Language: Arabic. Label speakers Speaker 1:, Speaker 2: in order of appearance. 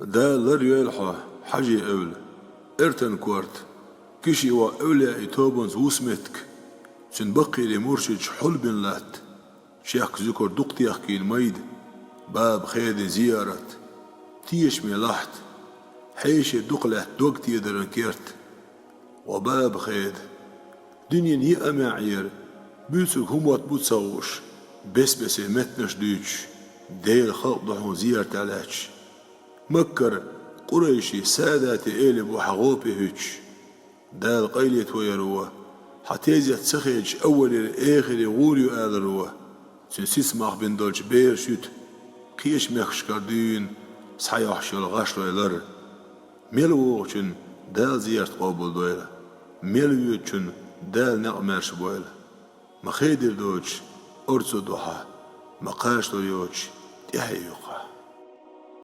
Speaker 1: دا لريالحا حاجي أول ارتن كوارت كشي وأولى إتوبنز وسمتك سن بقي لمرشد حلب لات شيخ ذكر دقتي أخكي الميد باب خيد زيارة تيش ملاحت حيش دقلة دوقتي درنكيرت وباب خيد دنيا يأمع عير بيوتك هم واتبوتصوش بس متنش ديش ديل خلق ضحون زيارة علاش مكر قريشي سادات إيلب وحغوبي هيتش دال قيلت ويروه حتيزي تسخيج أول الآخر يغوريو آل روه سنسيس ماخ بن دولج بير شوت كيش مخش كردين صحيح الغشر لر ميلووغشن دال زيارت قابل دويلة ميلووغشن دال نقمرش بويلة مخيدر دوش أرسو دوحا مقاش دويوش تحيوقا